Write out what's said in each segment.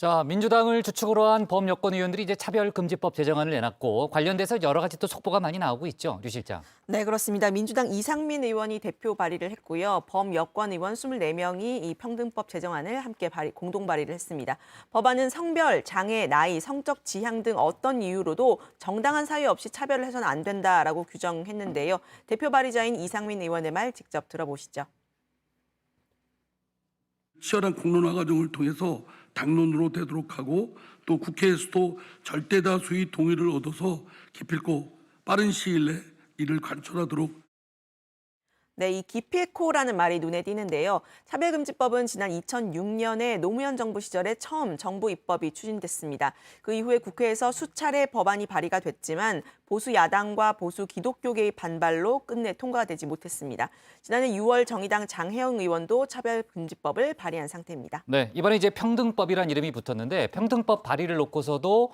자, 민주당을 주축으로 한 범여권 의원들이 이제 차별금지법 제정안을 내놨고 관련돼서 여러 가지 또 속보가 많이 나오고 있죠, 류 실장. 네, 그렇습니다. 민주당 이상민 의원이 대표 발의를 했고요. 범여권 의원 24명이 이 평등법 제정안을 함께 공동 발의를 했습니다. 법안은 성별, 장애, 나이, 성적 지향 등 어떤 이유로도 정당한 사유 없이 차별을 해서는 안 된다라고 규정했는데요. 대표 발의자인 이상민 의원의 말 직접 들어보시죠. 치열한 공론화 과정을 통해서 당론으로 되도록 하고 또 국회에서도 절대다수의 동의를 얻어서 기필코 빠른 시일 내 이를 관철하도록. 네, 이 기필코라는 말이 눈에 띄는데요. 차별금지법은 지난 2006년에 노무현 정부 시절에 처음 정부 입법이 추진됐습니다. 그 이후에 국회에서 수차례 법안이 발의가 됐지만 보수 야당과 보수 기독교계의 반발로 끝내 통과되지 못했습니다. 지난해 6월 정의당 장혜영 의원도 차별금지법을 발의한 상태입니다. 네, 이번에 이제 평등법이란 이름이 붙었는데 평등법 발의를 놓고서도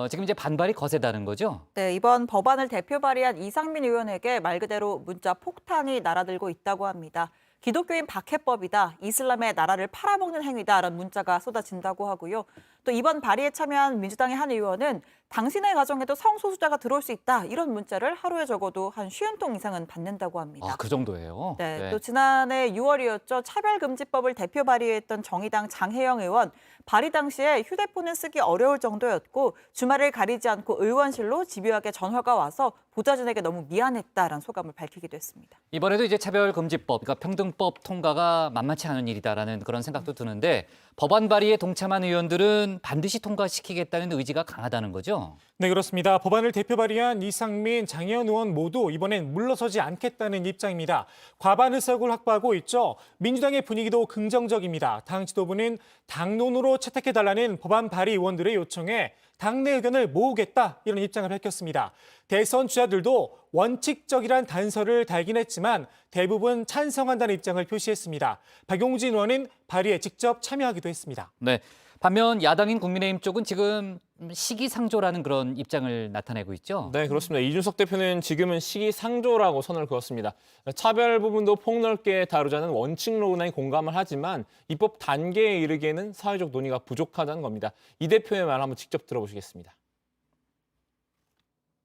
지금 이제 반발이 거세다는 거죠? 네, 이번 법안을 대표 발의한 이상민 의원에게 말 그대로 문자 폭탄이 날아들고 있다고 합니다. 기독교인 박해법이다, 이슬람의 나라를 팔아먹는 행위다라는 문자가 쏟아진다고 하고요. 또 이번 발의에 참여한 민주당의 한 의원은 당신의 가정에도 성소수자가 들어올 수 있다, 이런 문자를 하루에 적어도 한 50통 이상은 받는다고 합니다. 아, 그 정도예요? 네, 또 지난해 6월이었죠. 차별금지법을 대표 발의했던 정의당 장혜영 의원. 발의 당시에 휴대폰은 쓰기 어려울 정도였고 주말을 가리지 않고 의원실로 집요하게 전화가 와서 보좌진에게 너무 미안했다라는 소감을 밝히기도 했습니다. 이번에도 이제 차별금지법, 그러니까 평등법 통과가 만만치 않은 일이다라는 그런 생각도 드는데 법안 발의에 동참한 의원들은 반드시 통과시키겠다는 의지가 강하다는 거죠? 네, 그렇습니다. 법안을 대표 발의한 이상민, 장혜원 의원 모두 이번엔 물러서지 않겠다는 입장입니다. 과반 의석을 확보하고 있죠. 민주당의 분위기도 긍정적입니다. 당 지도부는 당론으로 채택해달라는 법안 발의 의원들의 요청에 당내 의견을 모으겠다, 이런 입장을 밝혔습니다. 대선 주자들도 원칙적이란 단서를 달긴 했지만 대부분 찬성한다는 입장을 표시했습니다. 박용진 의원은 발의에 직접 참여하기도 했습니다. 네. 반면 야당인 국민의힘 쪽은 지금 시기상조라는 그런 입장을 나타내고 있죠? 네, 그렇습니다. 이준석 대표는 지금은 시기상조라고 선을 그었습니다. 차별 부분도 폭넓게 다루자는 원칙론에 공감을 하지만 입법 단계에 이르기에는 사회적 논의가 부족하다는 겁니다. 이 대표의 말 한번 직접 들어보시겠습니다.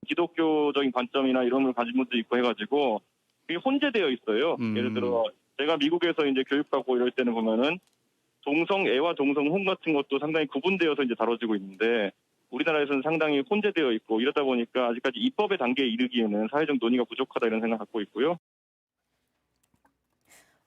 기독교적인 관점이나 이런 걸 가진 분도 있고 해가지고 그게 혼재되어 있어요. 예를 들어 제가 미국에서 이제 교육받고 이럴 때는 보면은 동성애와 동성혼 같은 것도 상당히 구분되어서 이제 다뤄지고 있는데 우리나라에서는 상당히 혼재되어 있고 이러다 보니까 아직까지 입법의 단계에 이르기에는 사회적 논의가 부족하다 이런 생각 갖고 있고요.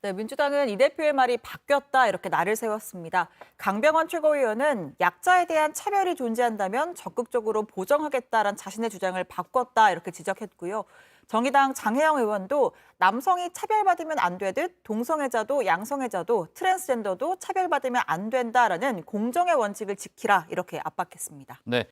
네, 민주당은 이 대표의 말이 바뀌었다, 이렇게 날을 세웠습니다. 강병원 최고위원은 약자에 대한 차별이 존재한다면 적극적으로 보정하겠다라는 자신의 주장을 바꿨다, 이렇게 지적했고요. 정의당 장혜영 의원도 남성이 차별받으면 안 되듯 동성애자도 양성애자도 트랜스젠더도 차별받으면 안 된다라는 공정의 원칙을 지키라, 이렇게 압박했습니다. 네.